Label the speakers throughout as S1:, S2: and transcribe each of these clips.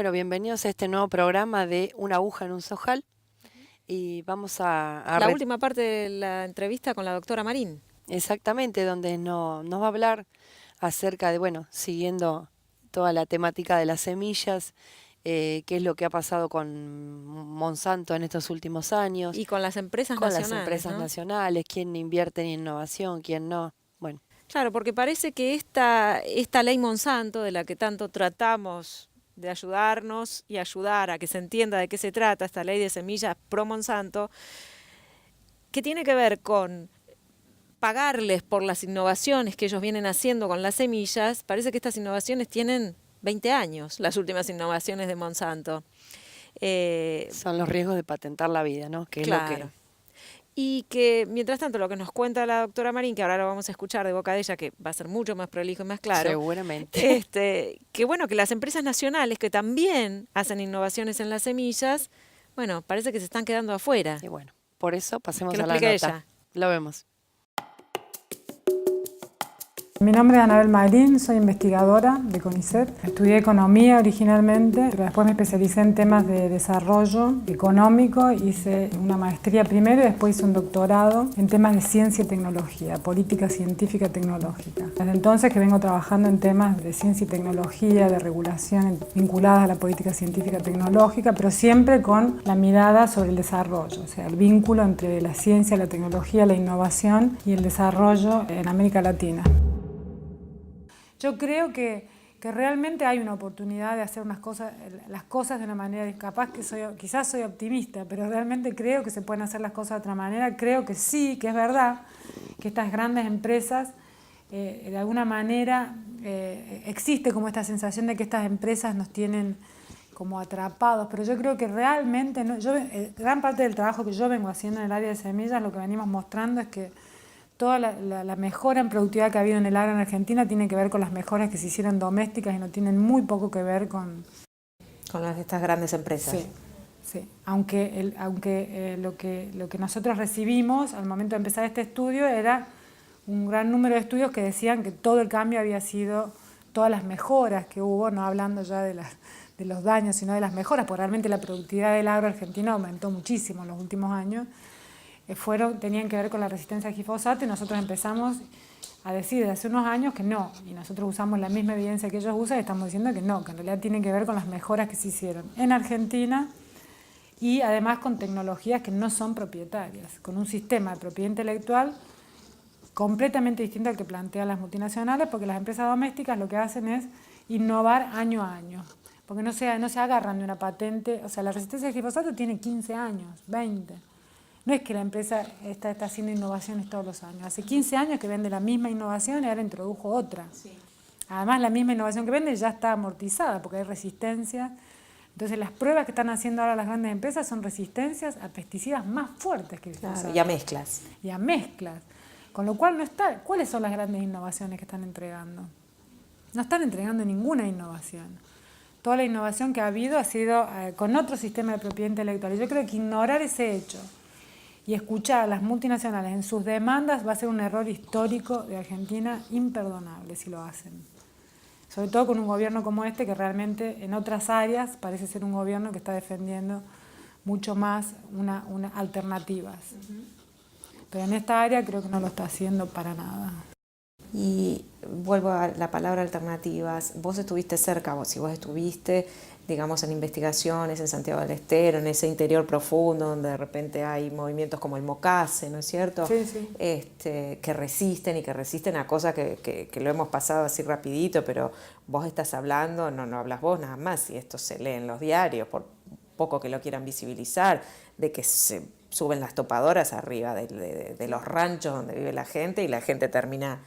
S1: Bueno, bienvenidos a este nuevo programa de Una aguja en un zojal. Y vamos
S2: La última parte de la entrevista con la doctora Marín.
S1: exactamente, donde nos va a hablar acerca de, bueno, siguiendo toda la temática de las semillas, qué es lo que ha pasado con Monsanto en estos últimos años,
S2: Y con las empresas
S1: con las
S2: nacionales,
S1: empresas
S2: ¿no?
S1: nacionales, quién invierte en innovación, quién no. Bueno,
S2: Claro, porque parece que esta ley Monsanto, de la que tanto tratamos de ayudarnos y ayudar a que se entienda de qué se trata, esta ley de semillas pro Monsanto, que tiene que ver con pagarles por las innovaciones que ellos vienen haciendo con las semillas. Parece que estas innovaciones tienen 20 años, las últimas innovaciones de Monsanto.
S1: son los riesgos de patentar la vida, ¿no? Que es lo que...
S2: Claro. Y que, mientras tanto, lo que nos cuenta la doctora Marín, que ahora lo vamos a escuchar de boca de ella, que va a ser mucho más prolijo y más claro,
S1: Seguramente.
S2: que bueno, que las empresas nacionales que también hacen innovaciones en las semillas, bueno, parece que se están quedando afuera.
S1: Y bueno, por eso pasemos
S2: Que lo
S1: a la
S2: explique
S1: nota.
S2: ella.
S1: Lo vemos.
S3: Mi nombre es Anabel Marín, soy investigadora de CONICET. Estudié economía originalmente, pero después me especialicé en temas de desarrollo económico. Hice una maestría primero y después hice un doctorado en temas de ciencia y tecnología, política científica y tecnológica. Desde entonces que vengo trabajando en temas de ciencia y tecnología, de regulación vinculadas a la política científica y tecnológica, pero siempre con la mirada sobre el desarrollo, o sea, el vínculo entre la ciencia, la tecnología, la innovación y el desarrollo en América Latina. Yo creo que realmente hay una oportunidad de hacer las cosas de una manera, quizás soy optimista, pero realmente creo que se pueden hacer las cosas de otra manera. Creo que sí, que es verdad que estas grandes empresas, de alguna manera, existe como esta sensación de que estas empresas nos tienen como atrapados, pero yo creo que realmente, gran parte del trabajo que yo vengo haciendo en el área de semillas, lo que venimos mostrando es que toda la mejora en productividad que ha habido en el agro en Argentina tiene que ver con las mejoras que se hicieron domésticas y no tienen muy poco que ver con
S2: Estas grandes empresas.
S3: Sí, sí. Aunque lo que nosotros recibimos al momento de empezar este estudio era un gran número de estudios que decían que todo el cambio había sido, todas las mejoras que hubo, no hablando ya de los daños, sino de las mejoras, porque realmente la productividad del agro argentino aumentó muchísimo en los últimos años. Tenían que ver con la resistencia al glifosato y nosotros empezamos a decir desde hace unos años que no, y nosotros usamos la misma evidencia que ellos usan y estamos diciendo que no, que en realidad tiene que ver con las mejoras que se hicieron en Argentina y además con tecnologías que no son propietarias, con un sistema de propiedad intelectual completamente distinto al que plantean las multinacionales, porque las empresas domésticas lo que hacen es innovar año a año, porque no se agarran de una patente, o sea, la resistencia al glifosato tiene 15 años, 20. No es que la empresa está haciendo innovaciones todos los años. Hace 15 años que vende la misma innovación y ahora introdujo otra. Sí. Además, la misma innovación que vende ya está amortizada porque hay resistencia. Entonces, las pruebas que están haciendo ahora las grandes empresas son resistencias a pesticidas más fuertes que el glifosato.
S2: Claro, y a mezclas.
S3: Y a mezclas. Con lo cual, ¿cuáles son las grandes innovaciones que están entregando? No están entregando ninguna innovación. Toda la innovación que ha habido ha sido con otro sistema de propiedad intelectual. Y yo creo que ignorar ese hecho y escuchar a las multinacionales en sus demandas va a ser un error histórico de Argentina imperdonable si lo hacen. Sobre todo con un gobierno como este que realmente en otras áreas parece ser un gobierno que está defendiendo mucho más alternativas. Pero en esta área creo que no lo está haciendo para nada.
S2: Y vuelvo a la palabra alternativas. Vos estuviste cerca, si vos estuviste, digamos, en investigaciones en Santiago del Estero, en ese interior profundo donde de repente hay movimientos como el Mocase, ¿no es cierto?
S3: Sí, sí.
S2: Que resisten a cosas que lo hemos pasado así rapidito, pero vos estás hablando, no hablas vos nada más, y esto se lee en los diarios, por poco que lo quieran visibilizar, de que se suben las topadoras arriba de los ranchos donde vive la gente y la gente termina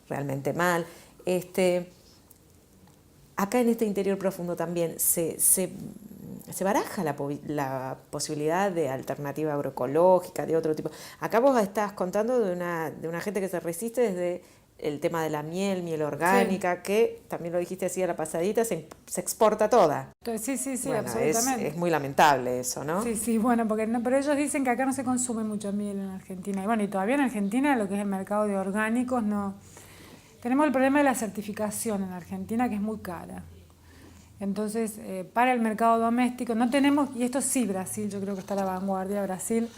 S2: realmente mal. Acá en este interior profundo también se baraja la posibilidad de alternativa agroecológica, de otro tipo. Acá vos estás contando de una gente que se resiste desde el tema de la miel orgánica, sí, que también lo dijiste así a la pasadita, se exporta toda.
S3: Sí, bueno,
S2: absolutamente. Es muy lamentable eso, ¿no?
S3: Sí, bueno, pero ellos dicen que acá no se consume mucha miel en Argentina. Y bueno, y todavía en Argentina lo que es el mercado de orgánicos no. Tenemos el problema de la certificación en Argentina, que es muy cara. Entonces, para el mercado doméstico no tenemos, y esto sí, Brasil, yo creo que está a la vanguardia. Brasil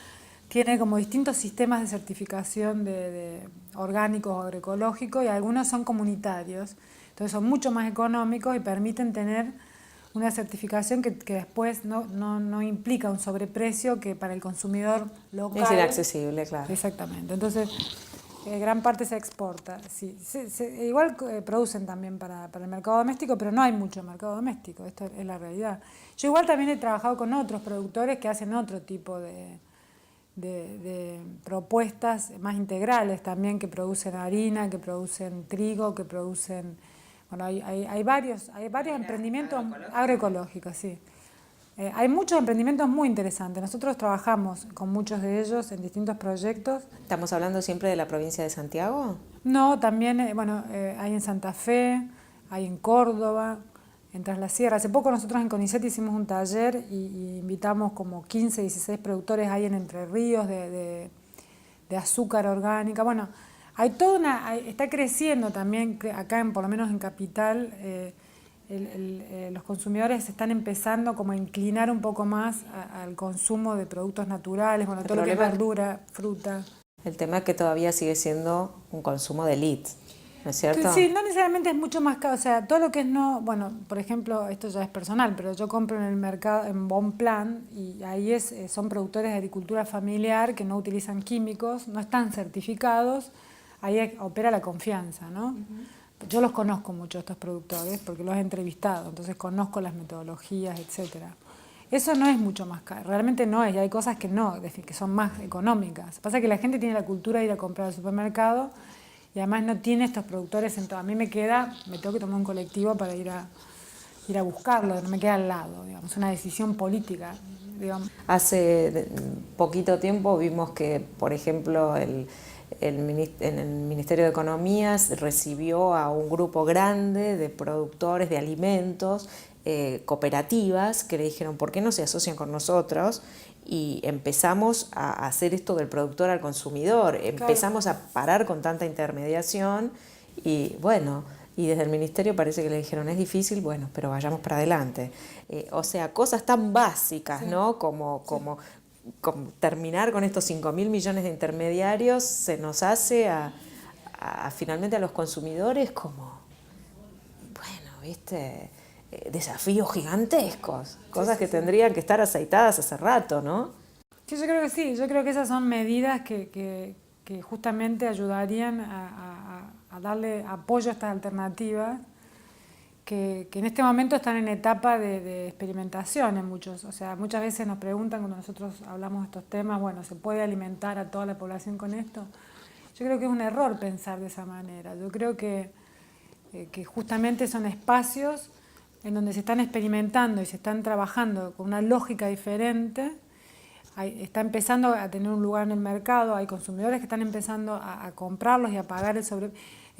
S3: tiene como distintos sistemas de certificación de orgánicos o agroecológicos, y algunos son comunitarios, entonces son mucho más económicos y permiten tener una certificación que después no implica un sobreprecio que para el consumidor local
S2: es inaccesible, claro.
S3: Exactamente. Entonces, gran parte se exporta. Sí, igual producen también para el mercado doméstico, pero no hay mucho mercado doméstico, esto es la realidad. Yo igual también he trabajado con otros productores que hacen otro tipo de propuestas más integrales también, que producen harina, que producen trigo, que producen... Bueno, hay varios emprendimientos agroecológicos, sí. Hay muchos emprendimientos muy interesantes. Nosotros trabajamos con muchos de ellos en distintos proyectos.
S2: ¿Estamos hablando siempre de la provincia de Santiago?
S3: No, también hay en Santa Fe, hay en Córdoba, en Tras la Sierra. Hace poco nosotros en CONICET hicimos un taller y invitamos como 15, 16 productores ahí en Entre Ríos de azúcar orgánica. Bueno, hay está creciendo también acá, por lo menos en Capital. Los consumidores están empezando como a inclinar un poco más al consumo de productos naturales, bueno, todo lo que es verdura, fruta.
S2: El tema es que todavía sigue siendo un consumo de élite, ¿no es cierto?
S3: Sí, no necesariamente es mucho más caro, o sea, todo lo que es bueno, por ejemplo, esto ya es personal, pero yo compro en el mercado, en Bonplan, y ahí son productores de agricultura familiar que no utilizan químicos, no están certificados, ahí opera la confianza, ¿no? Yo los conozco mucho, estos productores, porque los he entrevistado, entonces conozco las metodologías, etcétera. Eso no es mucho más caro, realmente no es, y hay cosas que que son más económicas. Pasa que la gente tiene la cultura de ir a comprar al supermercado y además no tiene estos productores en todo. A mí me tengo que tomar un colectivo para ir a buscarlo, no me queda al lado, digamos, es una decisión política, digamos.
S2: Hace poquito tiempo vimos que, por ejemplo, en el Ministerio de Economía recibió a un grupo grande de productores de alimentos, cooperativas, que le dijeron ¿por qué no se asocian con nosotros? Y empezamos a hacer esto del productor al consumidor, empezamos a parar con tanta intermediación y bueno, y desde el ministerio parece que le dijeron es difícil, bueno, pero vayamos para adelante. O sea, cosas tan básicas, ¿no? Como terminar con estos 5.000 millones de intermediarios se nos hace finalmente a los consumidores como, bueno, ¿viste? Desafíos gigantescos, cosas que tendrían que estar aceitadas hace rato, ¿no?
S3: Sí, yo creo que sí, yo creo que esas son medidas que justamente ayudarían a darle apoyo a estas alternativas que en este momento están en etapa de experimentación en muchos. O sea, muchas veces nos preguntan cuando nosotros hablamos de estos temas, bueno, ¿se puede alimentar a toda la población con esto? Yo creo que es un error pensar de esa manera. Yo creo que justamente son espacios en donde se están experimentando y se están trabajando con una lógica diferente. Está empezando a tener un lugar en el mercado, hay consumidores que están empezando a comprarlos y a pagar el sobre...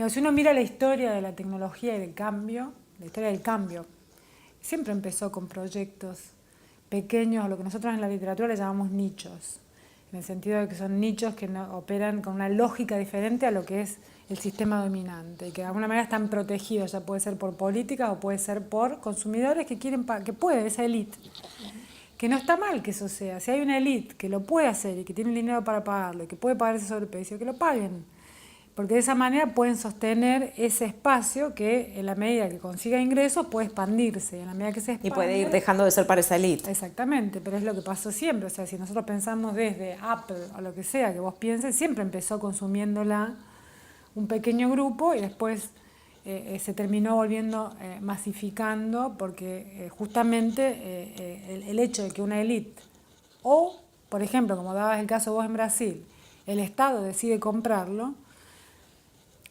S3: Si uno mira la historia de la tecnología y del cambio, la historia del cambio, siempre empezó con proyectos pequeños, lo que nosotros en la literatura le llamamos nichos, en el sentido de que son nichos que operan con una lógica diferente a lo que es el sistema dominante, y que de alguna manera están protegidos, ya puede ser por políticas o puede ser por consumidores que quieren, esa élite. Que no está mal que eso sea, si hay una élite que lo puede hacer y que tiene el dinero para pagarlo y que puede pagar ese sobreprecio, que lo paguen. Porque de esa manera pueden sostener ese espacio que en la medida que consiga ingresos puede expandirse, en la medida que se expande,
S2: y puede ir dejando de ser para esa élite.
S3: Exactamente, pero es lo que pasó siempre, o sea, si nosotros pensamos desde Apple o lo que sea que vos pienses, siempre empezó consumiéndola un pequeño grupo y después se terminó volviendo masificando porque justamente el hecho de que una élite o, por ejemplo, como dabas el caso vos en Brasil, el Estado decide comprarlo,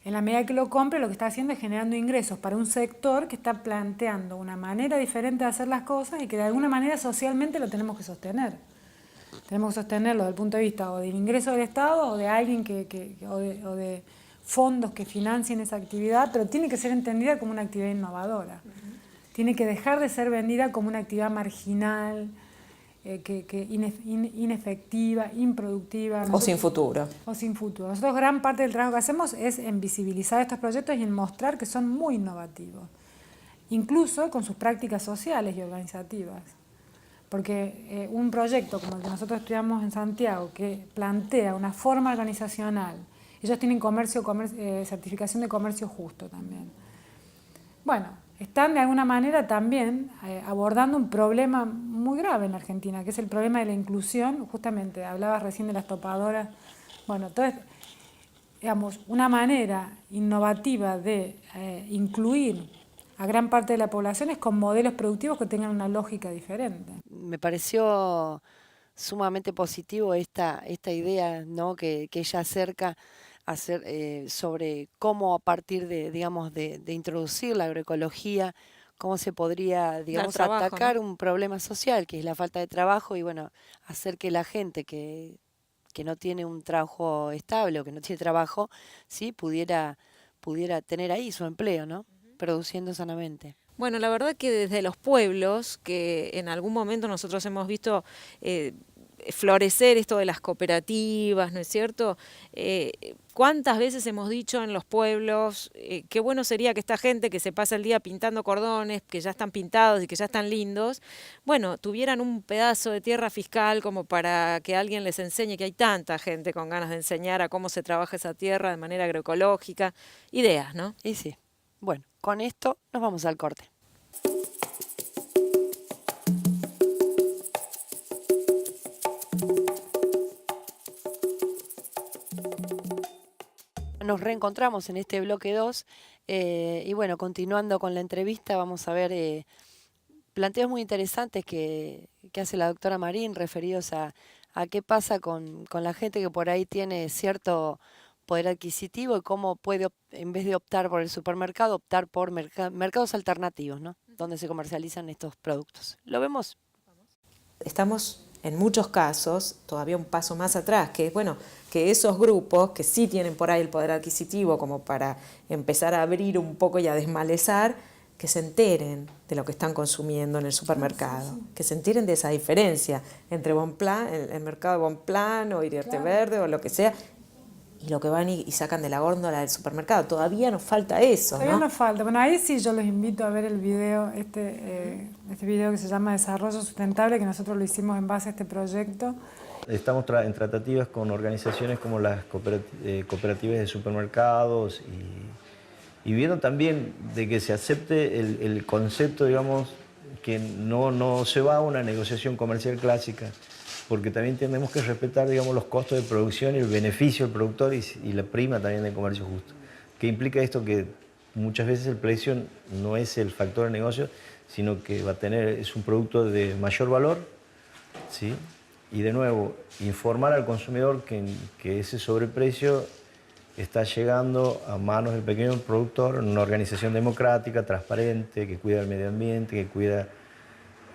S3: en la medida que lo compre lo que está haciendo es generando ingresos para un sector que está planteando una manera diferente de hacer las cosas y que de alguna manera socialmente lo tenemos que sostener. Tenemos que sostenerlo desde el punto de vista o del ingreso del Estado o de alguien o de fondos que financien esa actividad, pero tiene que ser entendida como una actividad innovadora. Tiene que dejar de ser vendida como una actividad marginal, inefectiva, improductiva.
S2: O sin futuro.
S3: O sin futuro. Nosotros gran parte del trabajo que hacemos es en visibilizar estos proyectos y en mostrar que son muy innovativos. incluso con sus prácticas sociales y organizativas. Porque un proyecto como el que nosotros estudiamos en Santiago, que plantea una forma organizacional, ellos tienen certificación de comercio justo también. Bueno, están de alguna manera también abordando un problema muy grave en la Argentina, que es el problema de la inclusión. Justamente hablabas recién de las topadoras. Bueno, entonces, digamos, una manera innovativa de incluir a gran parte de la población es con modelos productivos que tengan una lógica diferente.
S1: Me pareció sumamente positivo esta idea, ¿no? que ella acerca sobre cómo a partir de, digamos, de introducir la agroecología, cómo se podría, digamos,
S2: trabajo,
S1: atacar
S2: ¿no?
S1: un problema social, que es la falta de trabajo, y bueno, hacer que la gente que no tiene un trabajo estable o que no tiene trabajo, sí, pudiera tener ahí su empleo, ¿no? Produciendo sanamente.
S2: Bueno, la verdad que desde los pueblos, que en algún momento nosotros hemos visto florecer esto de las cooperativas, ¿no es cierto? ¿Cuántas veces hemos dicho en los pueblos qué bueno sería que esta gente que se pasa el día pintando cordones, que ya están pintados y que ya están lindos, bueno, tuvieran un pedazo de tierra fiscal como para que alguien les enseñe, que hay tanta gente con ganas de enseñar a cómo se trabaja esa tierra de manera agroecológica? Ideas, ¿no?
S1: Y sí. Bueno, con esto nos vamos al corte. Nos reencontramos en este bloque 2 y bueno, continuando con la entrevista, vamos a ver planteos muy interesantes que hace la doctora Marín referidos a qué pasa con la gente que por ahí tiene cierto poder adquisitivo y cómo puede, en vez de optar por el supermercado, optar por mercados alternativos, ¿no? Donde se comercializan estos productos. ¿Lo vemos?
S2: Estamos en muchos casos todavía un paso más atrás, que es bueno, que esos grupos que sí tienen por ahí el poder adquisitivo como para empezar a abrir un poco y a desmalezar, que se enteren de lo que están consumiendo en el supermercado, que se enteren de esa diferencia entre Bonplan, el mercado de Bonplan o Iriarte Verde o lo que sea, y lo que van y sacan de la góndola del supermercado. Todavía nos falta eso,
S3: Todavía
S2: ¿no?
S3: nos falta. Bueno, ahí sí yo los invito a ver el video, este video que se llama Desarrollo Sustentable, que nosotros lo hicimos en base a este proyecto.
S4: Estamos en tratativas con organizaciones como las cooperativas de supermercados y viendo también de que se acepte el concepto, digamos, que no se va a una negociación comercial clásica, porque también tenemos que respetar, digamos, los costos de producción y el beneficio del productor y la prima también del comercio justo. ¿Qué implica esto? Que muchas veces el precio no es el factor de negocio, sino que es un producto de mayor valor, ¿sí? Y de nuevo, informar al consumidor que ese sobreprecio está llegando a manos del pequeño productor en una organización democrática, transparente, que cuida el medio ambiente, que cuida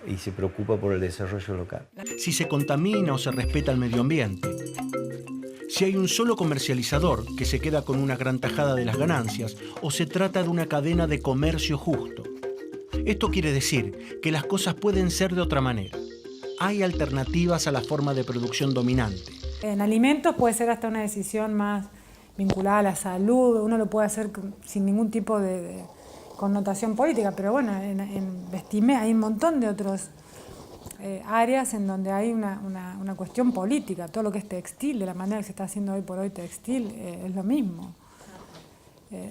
S4: y se preocupa por el desarrollo local.
S5: Si se contamina o se respeta el medio ambiente. Si hay un solo comercializador que se queda con una gran tajada de las ganancias o se trata de una cadena de comercio justo. Esto quiere decir que las cosas pueden ser de otra manera. Hay alternativas a la forma de producción dominante.
S3: En alimentos puede ser hasta una decisión más vinculada a la salud, uno lo puede hacer sin ningún tipo de connotación política, pero bueno, en vestimenta hay un montón de otras áreas en donde hay una cuestión política. Todo lo que es textil, de la manera que se está haciendo hoy por hoy textil, es lo mismo.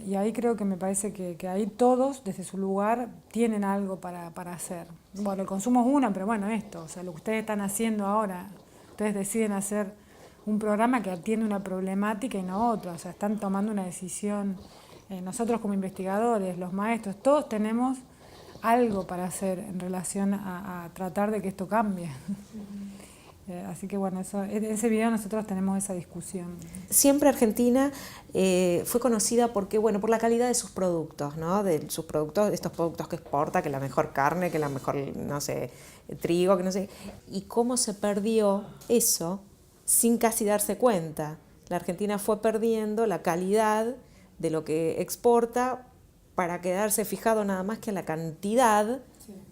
S3: Y ahí creo que me parece que ahí todos, desde su lugar, tienen algo para hacer. Bueno, el consumo es una, pero bueno, esto, o sea, lo que ustedes están haciendo ahora, ustedes deciden hacer un programa que atiende una problemática y no otra, o sea, están tomando una decisión. Nosotros como investigadores, los maestros, todos tenemos algo para hacer en relación a tratar de que esto cambie. Así que bueno, en ese video nosotros tenemos esa discusión.
S2: Siempre Argentina fue conocida porque, bueno, por la calidad de sus productos, ¿no? De sus productos, estos productos que exporta, que la mejor carne, que la mejor, no sé, trigo, que no sé. Y cómo se perdió eso sin casi darse cuenta. La Argentina fue perdiendo la calidad de lo que exporta para quedarse fijado nada más que en la cantidad,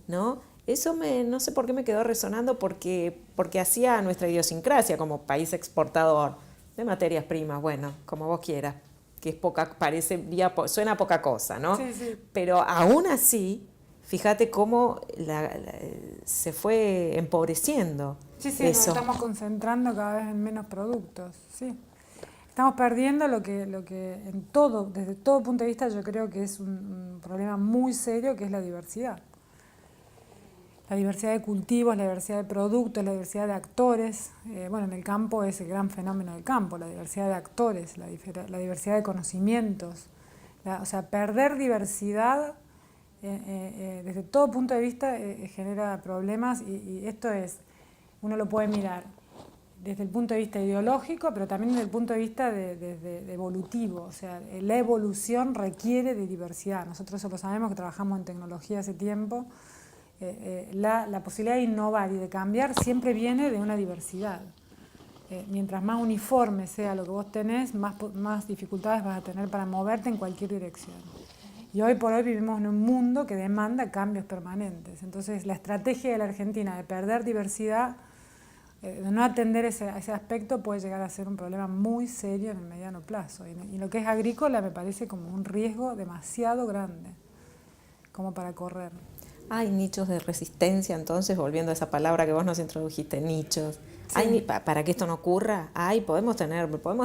S2: ¿no? Eso no sé por qué me quedó resonando, porque hacía nuestra idiosincrasia como país exportador de materias primas, bueno, como vos quieras, que es poca, suena poca cosa, ¿no?
S3: Sí, sí.
S2: Pero aún así fíjate cómo se fue empobreciendo.
S3: Sí, nos
S2: eso.
S3: estamos concentrando cada vez en menos productos, sí. Estamos perdiendo lo que en todo, desde todo punto de vista, yo creo que es un problema muy serio, que es la diversidad. La diversidad de cultivos, la diversidad de productos, la diversidad de actores. Bueno, en el campo es el gran fenómeno del campo, la diversidad de actores, la diversidad de conocimientos. O sea, perder diversidad desde todo punto de vista genera problemas y esto uno lo puede mirar desde el punto de vista ideológico, pero también desde el punto de vista de evolutivo. O sea, la evolución requiere de diversidad. Nosotros eso lo sabemos, que trabajamos en tecnología hace tiempo. La posibilidad de innovar y de cambiar siempre viene de una diversidad. Mientras más uniforme sea lo que vos tenés, más dificultades vas a tener para moverte en cualquier dirección. Y hoy por hoy vivimos en un mundo que demanda cambios permanentes. Entonces, la estrategia de la Argentina de perder diversidad, de no atender ese aspecto, puede llegar a ser un problema muy serio en el mediano plazo. Y lo que es agrícola me parece como un riesgo demasiado grande, como para correr.
S2: Hay nichos de resistencia, entonces, volviendo a esa palabra que vos nos introdujiste, nichos.
S3: Sí.
S2: Para que esto no ocurra, podemos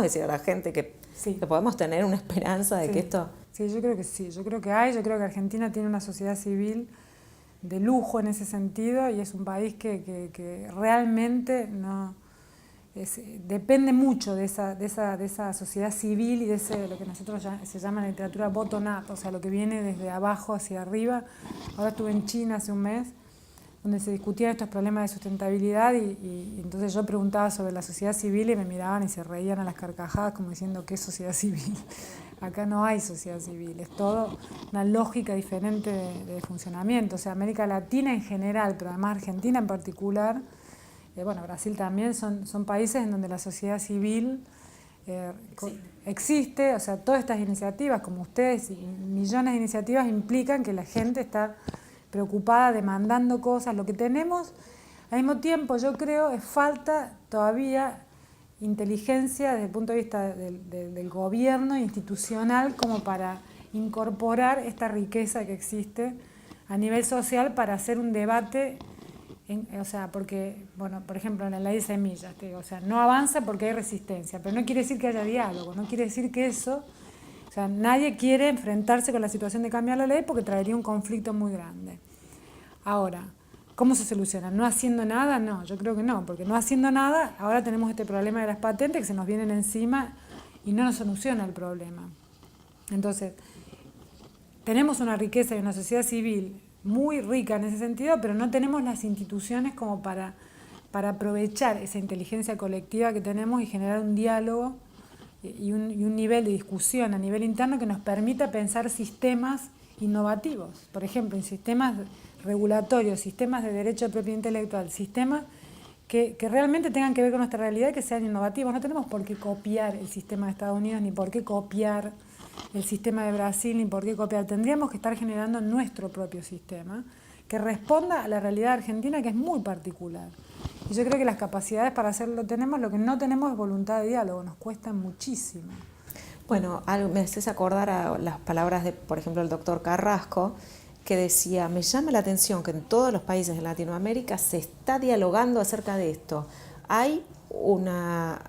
S2: decir a la gente que podemos tener una esperanza de que esto...
S3: Sí, yo creo que sí, yo creo que Argentina tiene una sociedad civil de lujo en ese sentido y es un país que realmente depende mucho de esa sociedad civil y de lo que nosotros se llama en la literatura bottom-up, o sea, lo que viene desde abajo hacia arriba. Ahora estuve en China hace un mes, donde se discutían estos problemas de sustentabilidad y entonces yo preguntaba sobre la sociedad civil y me miraban y se reían a las carcajadas como diciendo, ¿qué sociedad civil? Acá no hay sociedad civil, es todo una lógica diferente de funcionamiento. O sea, América Latina en general, pero además Argentina en particular, bueno, Brasil también, son países en donde la sociedad civil existe. O sea, todas estas iniciativas, como ustedes, y millones de iniciativas implican que la gente está preocupada, demandando cosas. Lo que tenemos, al mismo tiempo, yo creo, es falta todavía inteligencia desde el punto de vista del gobierno institucional como para incorporar esta riqueza que existe a nivel social para hacer un debate, o sea, porque, bueno, por ejemplo, en la ley de semillas, o sea, no avanza porque hay resistencia, pero no quiere decir que haya diálogo, no quiere decir que eso, o sea, nadie quiere enfrentarse con la situación de cambiar la ley porque traería un conflicto muy grande. Ahora, ¿cómo se soluciona? ¿No haciendo nada? No, yo creo que no, porque no haciendo nada, ahora tenemos este problema de las patentes que se nos vienen encima y no nos soluciona el problema. Entonces, tenemos una riqueza y una sociedad civil muy rica en ese sentido, pero no tenemos las instituciones como para aprovechar esa inteligencia colectiva que tenemos y generar un diálogo y un nivel de discusión a nivel interno que nos permita pensar sistemas innovativos. Por ejemplo, en sistemas regulatorios, sistemas de derecho de propiedad intelectual, sistemas que realmente tengan que ver con nuestra realidad y que sean innovativos. No tenemos por qué copiar el sistema de Estados Unidos, ni por qué copiar el sistema de Brasil, ni por qué copiar. Tendríamos que estar generando nuestro propio sistema que responda a la realidad argentina, que es muy particular. Y yo creo que las capacidades para hacerlo tenemos, lo que no tenemos es voluntad de diálogo, nos cuesta muchísimo.
S2: Bueno, me haces acordar a las palabras de, por ejemplo, el doctor Carrasco, que decía, me llama la atención que en todos los países de Latinoamérica se está dialogando acerca de esto. Hay una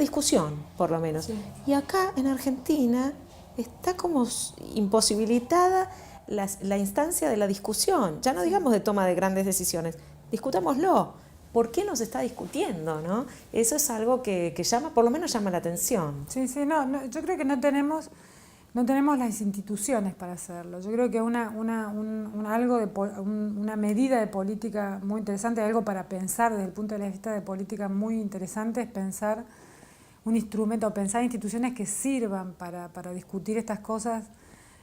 S2: discusión, por lo menos. Sí. Y acá en Argentina está como imposibilitada la instancia de la discusión. Ya no digamos de toma de grandes decisiones, discutámoslo. ¿Por qué no se está discutiendo, no? Eso es algo que llama, por lo menos llama la atención.
S3: Sí, no, yo creo que no tenemos las instituciones para hacerlo. Yo creo que una medida de política muy interesante, algo para pensar desde el punto de vista de política muy interesante, es pensar un instrumento, pensar instituciones que sirvan para discutir estas cosas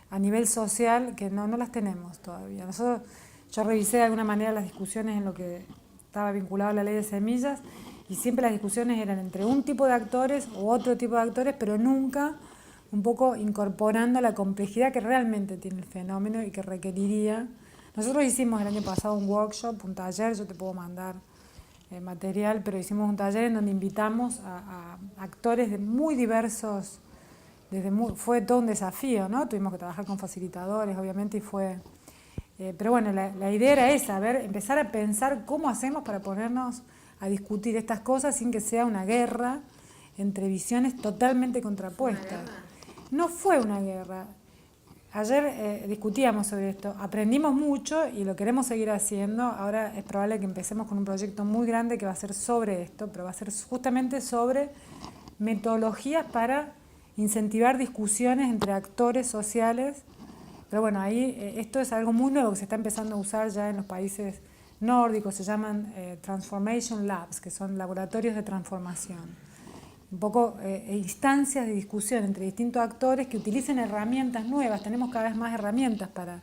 S3: a nivel social, que no las tenemos todavía. Yo revisé de alguna manera las discusiones en lo que estaba vinculado a la ley de semillas y siempre las discusiones eran entre un tipo de actores u otro tipo de actores, pero nunca un poco incorporando la complejidad que realmente tiene el fenómeno y que requeriría. Nosotros hicimos el año pasado un workshop, un taller, yo te puedo mandar material, pero hicimos un taller en donde invitamos a actores de muy diversos, fue todo un desafío, ¿no? Tuvimos que trabajar con facilitadores, obviamente, y fue Pero bueno, la idea era esa, empezar a pensar cómo hacemos para ponernos a discutir estas cosas sin que sea una guerra entre visiones totalmente contrapuestas. No fue una guerra. Ayer discutíamos sobre esto, aprendimos mucho y lo queremos seguir haciendo. Ahora es probable que empecemos con un proyecto muy grande que va a ser sobre esto, pero va a ser justamente sobre metodologías para incentivar discusiones entre actores sociales. Pero bueno, ahí esto es algo muy nuevo que se está empezando a usar ya en los países nórdicos, se llaman Transformation Labs, que son laboratorios de transformación. Un poco instancias de discusión entre distintos actores que utilicen herramientas nuevas. Tenemos cada vez más herramientas para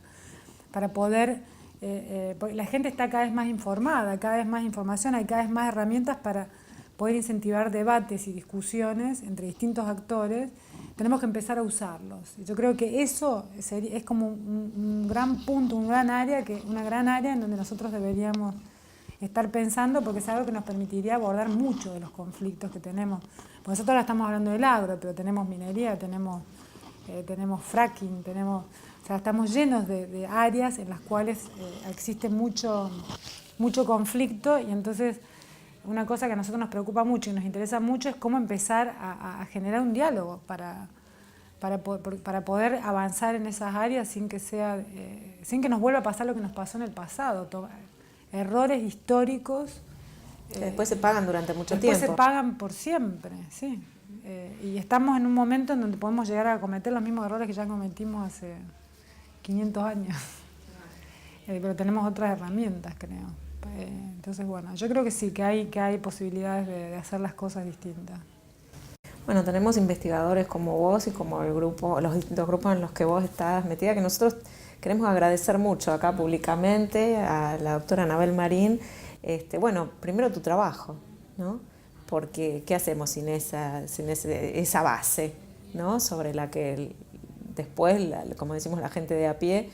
S3: poder, porque la gente está cada vez más informada, cada vez más información, hay cada vez más herramientas para poder incentivar debates y discusiones entre distintos actores. Tenemos que empezar a usarlos. Yo creo que eso es como un gran punto, una gran área en donde nosotros deberíamos estar pensando, porque es algo que nos permitiría abordar mucho de los conflictos que tenemos. Porque nosotros ahora estamos hablando del agro, pero tenemos minería, tenemos fracking, estamos llenos de áreas en las cuales existe mucho conflicto, y entonces una cosa que a nosotros nos preocupa mucho y nos interesa mucho es cómo empezar a generar un diálogo para poder avanzar en esas áreas sin que nos vuelva a pasar lo que nos pasó en el pasado. Errores históricos
S2: que después se pagan durante mucho tiempo.
S3: Después se pagan por siempre, sí. Y estamos en un momento en donde podemos llegar a cometer los mismos errores que ya cometimos hace 500 años. Pero tenemos otras herramientas, creo. Entonces, bueno, yo creo que sí, que hay posibilidades de hacer las cosas distintas.
S2: Bueno, tenemos investigadores como vos y como el grupo, los distintos grupos en los que vos estás metida, que nosotros queremos agradecer mucho acá públicamente a la doctora Anabel Marín. Bueno, primero tu trabajo, ¿no? Porque ¿qué hacemos sin esa base, ¿no? Sobre la que después, como decimos la gente de a pie,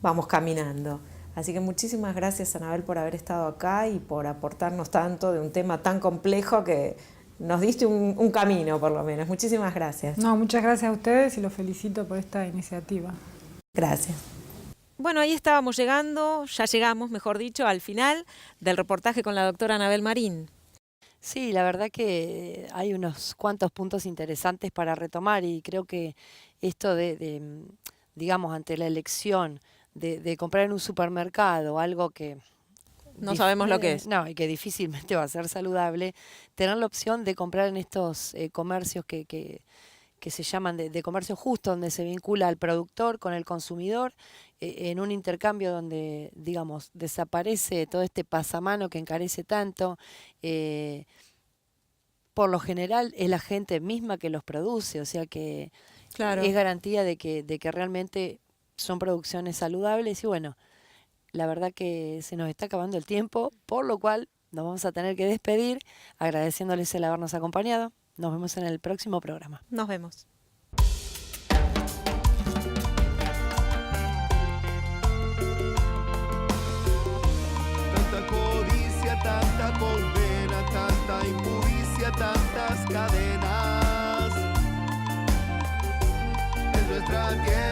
S2: vamos caminando. Así que muchísimas gracias, Anabel, por haber estado acá y por aportarnos tanto de un tema tan complejo que nos diste un camino, por lo menos. Muchísimas gracias.
S3: No, muchas gracias a ustedes y los felicito por esta iniciativa.
S2: Gracias. Bueno, ahí ya llegamos, mejor dicho, al final del reportaje con la doctora Anabel Marín.
S1: Sí, la verdad que hay unos cuantos puntos interesantes para retomar, y creo que esto digamos, ante la elección de comprar en un supermercado algo que
S2: no sabemos lo que es.
S1: No, y que difícilmente va a ser saludable, tener la opción de comprar en estos comercios que se llaman de comercio justo, donde se vincula al productor con el consumidor, en un intercambio donde, digamos, desaparece todo este pasamano que encarece tanto. Por lo general es la gente misma que los produce, o sea que claro, es garantía de que realmente son producciones saludables. Y bueno, la verdad que se nos está acabando el tiempo, por lo cual nos vamos a tener que despedir, agradeciéndoles el habernos acompañado. Nos vemos en el próximo programa.
S2: Nos vemos.
S6: Tanta codicia, tanta condena, tanta impuricia, tantas cadenas. Es nuestra tierra.